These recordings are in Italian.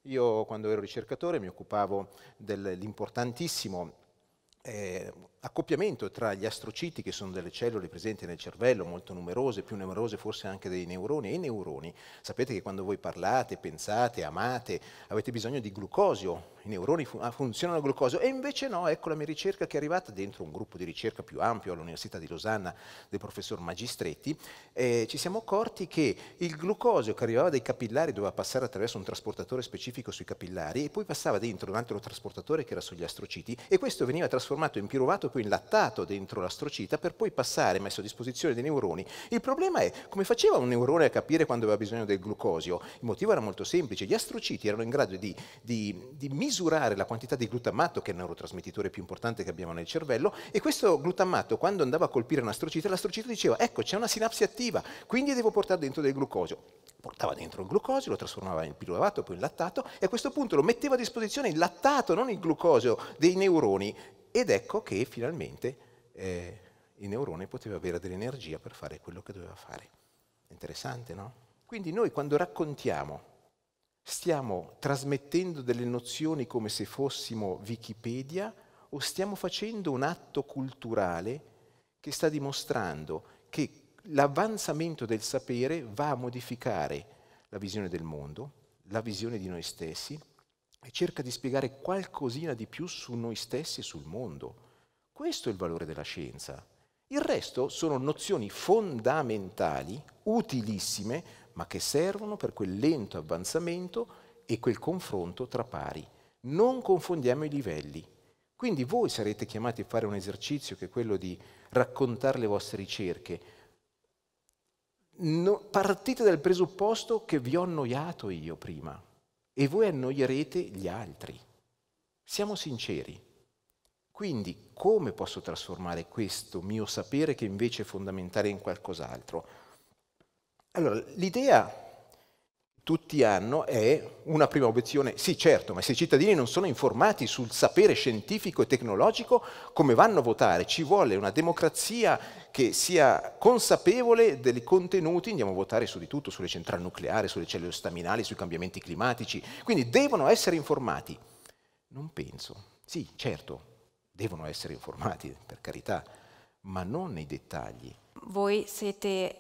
Io quando ero ricercatore mi occupavo dell'importantissimo accoppiamento tra gli astrociti, che sono delle cellule presenti nel cervello, molto numerose, più numerose forse anche dei neuroni, e i neuroni. Sapete che quando voi parlate, pensate, amate, avete bisogno di glucosio, i neuroni funzionano a glucosio, e invece no, ecco la mia ricerca che è arrivata dentro un gruppo di ricerca più ampio all'Università di Losanna del professor Magistretti. Ci siamo accorti che il glucosio che arrivava dai capillari doveva passare attraverso un trasportatore specifico sui capillari e poi passava dentro un altro trasportatore che era sugli astrociti, e questo veniva trasformato in piruvato, poi in lattato dentro l'astrocita, per poi passare messo a disposizione dei neuroni. Il problema è come faceva un neurone a capire quando aveva bisogno del glucosio? Il motivo era molto semplice: gli astrociti erano in grado di misurare la quantità di glutammato, che è il neurotrasmettitore più importante che abbiamo nel cervello, e questo glutammato, quando andava a colpire un astrocita, l'astrocita diceva: ecco, c'è una sinapsi attiva, quindi devo portare dentro del glucosio. Portava dentro il glucosio, lo trasformava in piruvato, poi in lattato, e a questo punto lo metteva a disposizione il lattato, non il glucosio, dei neuroni. Ed ecco che finalmente il neurone poteva avere dell'energia per fare quello che doveva fare. Interessante, no? Quindi noi quando raccontiamo stiamo trasmettendo delle nozioni come se fossimo Wikipedia, o stiamo facendo un atto culturale che sta dimostrando che l'avanzamento del sapere va a modificare la visione del mondo, la visione di noi stessi, e cerca di spiegare qualcosina di più su noi stessi e sul mondo. Questo è il valore della scienza. Il resto sono nozioni fondamentali, utilissime, ma che servono per quel lento avanzamento e quel confronto tra pari. Non confondiamo i livelli. Quindi voi sarete chiamati a fare un esercizio che è quello di raccontare le vostre ricerche. Partite dal presupposto che vi ho annoiato io prima e voi annoierete gli altri. Siamo sinceri. Quindi come posso trasformare questo mio sapere, che invece è fondamentale, in qualcos'altro? Allora, l'idea tutti hanno è una prima obiezione: sì, certo, ma se i cittadini non sono informati sul sapere scientifico e tecnologico, come vanno a votare? Ci vuole una democrazia che sia consapevole dei contenuti. Andiamo a votare su di tutto, sulle centrali nucleari, sulle cellule staminali, sui cambiamenti climatici, quindi devono essere informati. Non penso. Sì, certo, devono essere informati, per carità, ma non nei dettagli. Voi siete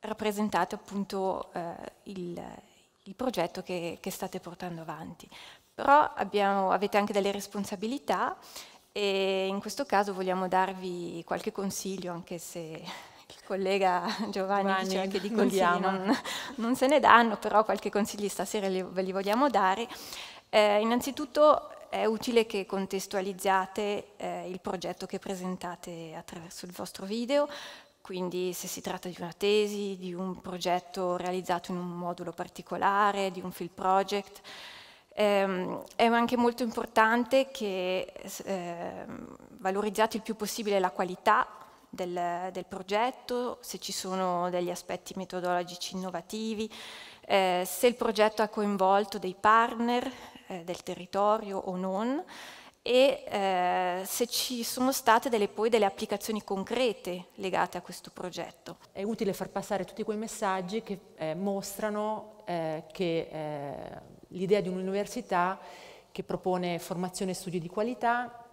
rappresentate appunto il progetto che state portando avanti, però avete anche delle responsabilità, e in questo caso vogliamo darvi qualche consiglio, anche se il collega Giovanni diceva che di consigli non se ne danno, però qualche consiglio stasera ve li vogliamo dare. Innanzitutto è utile che contestualizzate il progetto che presentate attraverso il vostro video, quindi se si tratta di una tesi, di un progetto realizzato in un modulo particolare, di un field project. È anche molto importante che valorizzate il più possibile la qualità del progetto, se ci sono degli aspetti metodologici innovativi, se il progetto ha coinvolto dei partner del territorio o non, e se ci sono state poi delle applicazioni concrete legate a questo progetto. È utile far passare tutti quei messaggi che mostrano che l'idea di un'università che propone formazione e studi di qualità,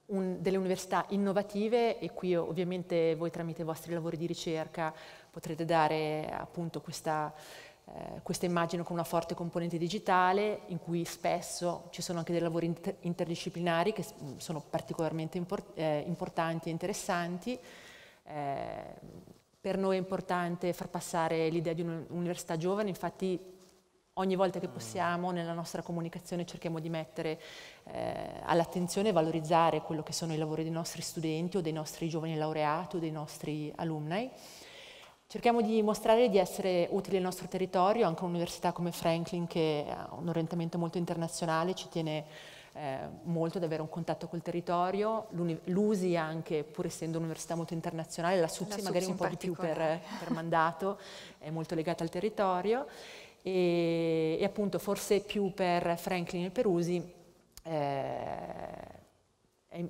delle università innovative, e qui ovviamente voi tramite i vostri lavori di ricerca potrete dare appunto questa immagine con una forte componente digitale, in cui spesso ci sono anche dei lavori interdisciplinari che sono particolarmente importanti e interessanti. Per noi è importante far passare l'idea di un'università giovane, infatti ogni volta che possiamo nella nostra comunicazione cerchiamo di mettere all'attenzione e valorizzare quello che sono i lavori dei nostri studenti o dei nostri giovani laureati o dei nostri alumni. Cerchiamo di mostrare di essere utili al nostro territorio. Anche un'università come Franklin, che ha un orientamento molto internazionale, ci tiene molto ad avere un contatto col territorio. L'USI anche, pur essendo un'università molto internazionale, la SUPSI magari un po' di più per mandato, è molto legata al territorio, e appunto forse più per Franklin e per USI è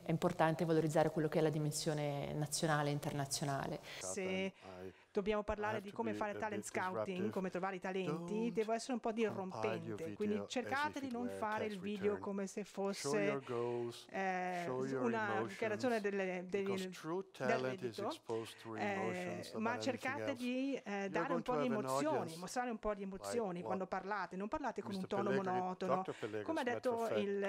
importante valorizzare quello che è la dimensione nazionale e internazionale. Se dobbiamo parlare di come fare talent scouting, come trovare i talenti, devo essere un po' dirrompente, quindi cercate di non fare il video come se fosse una dichiarazione del reddito, ma cercate di dare un po' di emozioni, mostrare un po' di emozioni quando parlate, non parlate con un tono monotono, come ha detto il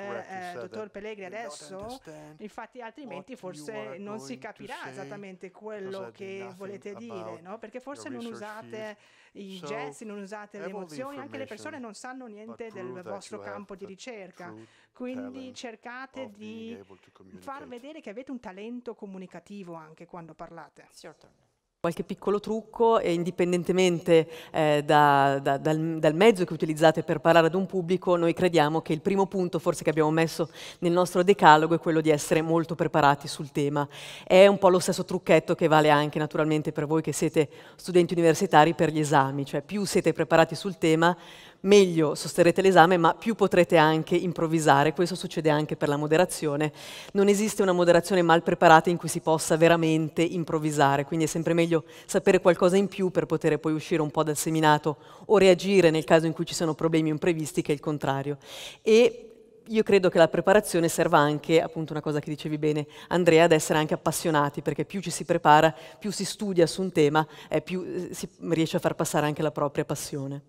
dottor Pellegri adesso, infatti altrimenti forse non si capirà esattamente quello che volete dire, no? Perché forse non usate i gesti, non usate le emozioni, anche le persone non sanno niente del vostro campo di ricerca, quindi cercate di far vedere che avete un talento comunicativo anche quando parlate. Qualche piccolo trucco, e indipendentemente dal mezzo che utilizzate per parlare ad un pubblico, noi crediamo che il primo punto forse che abbiamo messo nel nostro decalogo è quello di essere molto preparati sul tema. È un po' lo stesso trucchetto che vale anche naturalmente per voi che siete studenti universitari per gli esami, cioè più siete preparati sul tema, meglio sosterrete l'esame, ma più potrete anche improvvisare. Questo succede anche per la moderazione. Non esiste una moderazione mal preparata in cui si possa veramente improvvisare, quindi è sempre meglio sapere qualcosa in più per poter poi uscire un po' dal seminato o reagire nel caso in cui ci sono problemi imprevisti, che è il contrario. E io credo che la preparazione serva anche, appunto una cosa che dicevi bene Andrea, ad essere anche appassionati, perché più ci si prepara, più si studia su un tema, più si riesce a far passare anche la propria passione.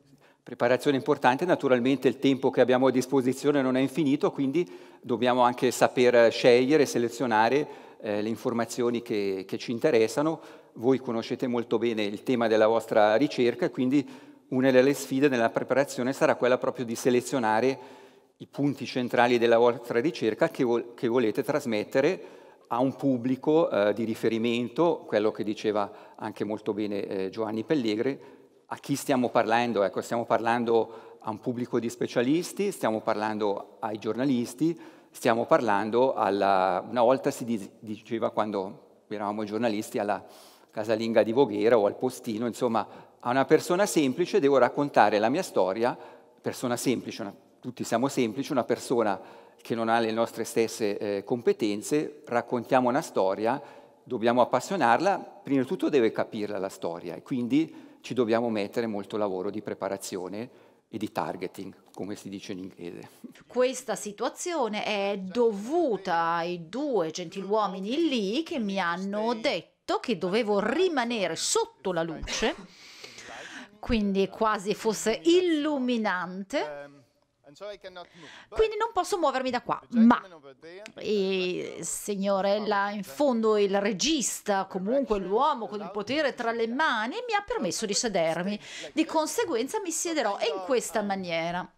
Preparazione importante, naturalmente il tempo che abbiamo a disposizione non è infinito, quindi dobbiamo anche saper scegliere, selezionare le informazioni che ci interessano. Voi conoscete molto bene il tema della vostra ricerca e quindi una delle sfide nella preparazione sarà quella proprio di selezionare i punti centrali della vostra ricerca che volete trasmettere a un pubblico di riferimento, quello che diceva anche molto bene Giovanni Pellegri. A chi stiamo parlando? Ecco, stiamo parlando a un pubblico di specialisti, stiamo parlando ai giornalisti, stiamo parlando una volta si diceva quando eravamo giornalisti alla casalinga di Voghera o al Postino, insomma, a una persona semplice devo raccontare la mia storia, persona semplice, tutti siamo semplici, una persona che non ha le nostre stesse competenze, raccontiamo una storia, dobbiamo appassionarla, prima di tutto deve capirla la storia e quindi ci dobbiamo mettere molto lavoro di preparazione e di targeting, come si dice in inglese. Questa situazione è dovuta ai due gentiluomini lì che mi hanno detto che dovevo rimanere sotto la luce, quindi quasi fosse illuminante. Quindi non posso muovermi da qua, ma il signore là in fondo, il regista, comunque l'uomo con il potere tra le mani, mi ha permesso di sedermi. Di conseguenza mi siederò in questa maniera.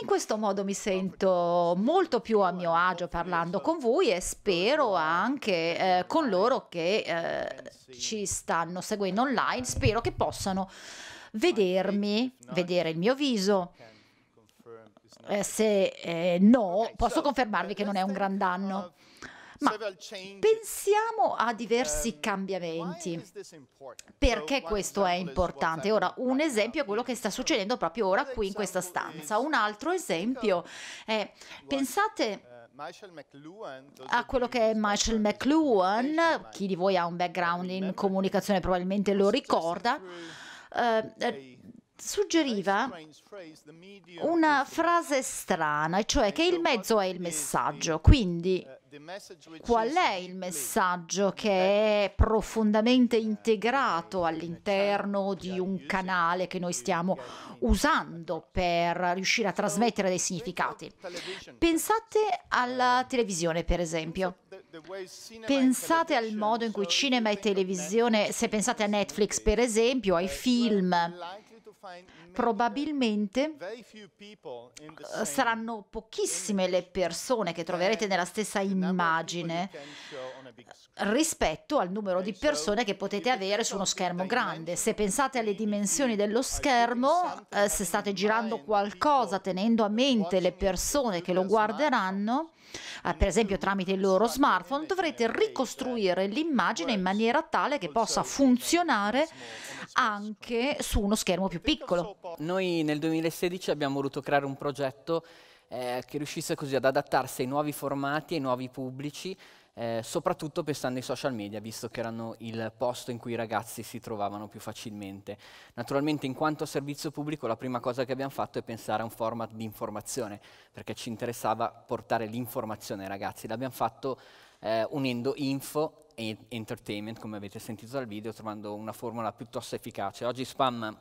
In questo modo mi sento molto più a mio agio parlando con voi e spero anche con loro che ci stanno seguendo online, spero che possano vedermi, vedere il mio viso. Se no, posso confermarvi che non è un gran danno. Ma pensiamo a diversi cambiamenti. Perché questo è importante? Ora, un esempio è quello che sta succedendo proprio ora qui in questa stanza. Un altro esempio è, pensate a quello che è Michael McLuhan, chi di voi ha un background in comunicazione probabilmente lo ricorda, suggeriva una frase strana, cioè che il mezzo è il messaggio, quindi qual è il messaggio che è profondamente integrato all'interno di un canale che noi stiamo usando per riuscire a trasmettere dei significati? Pensate alla televisione, per esempio. Pensate al modo in cui cinema e televisione, se pensate a Netflix, per esempio, ai film, probabilmente saranno pochissime le persone che troverete nella stessa immagine rispetto al numero di persone che potete avere su uno schermo grande. Se pensate alle dimensioni dello schermo, se state girando qualcosa tenendo a mente le persone che lo guarderanno, per esempio tramite il loro smartphone, dovrete ricostruire l'immagine in maniera tale che possa funzionare anche su uno schermo più piccolo. Noi nel 2016 abbiamo voluto creare un progetto che riuscisse così ad adattarsi ai nuovi formati, ai nuovi pubblici, soprattutto pensando ai social media, visto che erano il posto in cui i ragazzi si trovavano più facilmente. Naturalmente, in quanto servizio pubblico, la prima cosa che abbiamo fatto è pensare a un format di informazione, perché ci interessava portare l'informazione ai ragazzi. L'abbiamo fatto unendo info e entertainment, come avete sentito dal video, trovando una formula piuttosto efficace. Oggi Spam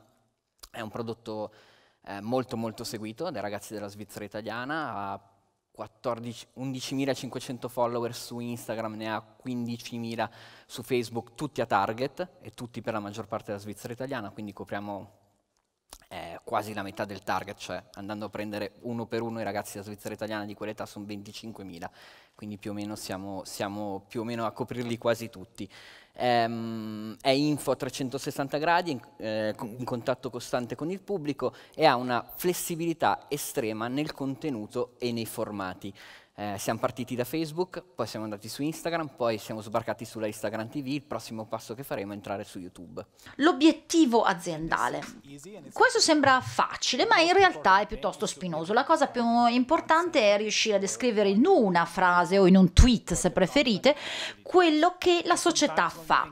è un prodotto molto seguito dai ragazzi della Svizzera italiana, ha 11.500 follower su Instagram, ne ha 15.000 su Facebook, tutti a target e tutti per la maggior parte della Svizzera italiana, quindi copriamo quasi la metà del target, cioè andando a prendere uno per uno i ragazzi della Svizzera italiana di quell'età sono 25.000, quindi più o meno siamo più o meno a coprirli quasi tutti. È info a 360 gradi, in contatto costante con il pubblico, e ha una flessibilità estrema nel contenuto e nei formati. Siamo partiti da Facebook, poi siamo andati su Instagram, poi siamo sbarcati sulla Instagram TV, il prossimo passo che faremo è entrare su YouTube. L'obiettivo aziendale. Questo sembra facile, ma in realtà è piuttosto spinoso. La cosa più importante è riuscire a descrivere in una frase o in un tweet, se preferite, quello che la società fa.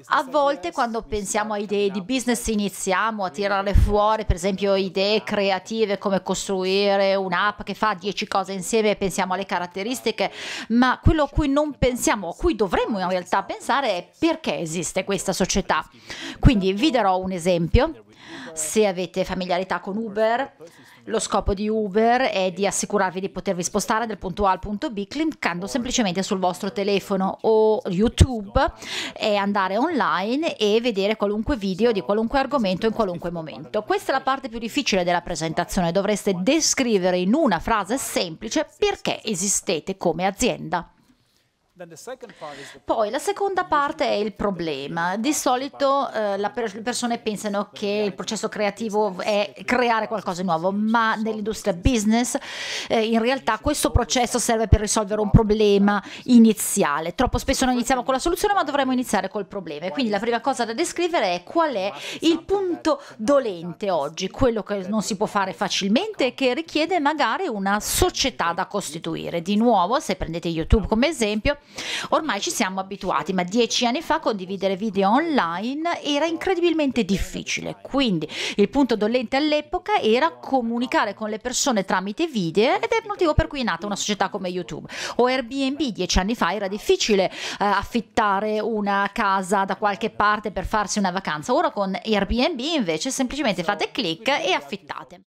A volte, quando pensiamo a idee di business, iniziamo a tirare fuori, per esempio, idee creative come costruire un'app che fa 10 cose insieme e pensiamo alle caratteristiche, ma quello a cui non pensiamo, a cui dovremmo in realtà pensare, è perché esiste questa società. Quindi vi darò un esempio. Se avete familiarità con Uber, lo scopo di Uber è di assicurarvi di potervi spostare dal punto A al punto B cliccando semplicemente sul vostro telefono o YouTube e andare online e vedere qualunque video di qualunque argomento in qualunque momento. Questa è la parte più difficile della presentazione. Dovreste descrivere in una frase semplice perché esistete come azienda. Poi la seconda parte è il problema. Di solito le persone pensano che il processo creativo è creare qualcosa di nuovo, ma nell'industria business in realtà questo processo serve per risolvere un problema iniziale. Troppo spesso non iniziamo con la soluzione, ma dovremmo iniziare col problema. E quindi la prima cosa da descrivere è qual è il punto dolente oggi, quello che non si può fare facilmente e che richiede magari una società da costituire. Di nuovo, se prendete YouTube come esempio, ormai ci siamo abituati, ma 10 anni fa condividere video online era incredibilmente difficile, quindi il punto dolente all'epoca era comunicare con le persone tramite video, ed è il motivo per cui è nata una società come YouTube. O Airbnb 10 anni fa era difficile affittare una casa da qualche parte per farsi una vacanza, ora con Airbnb invece semplicemente fate clic e affittate.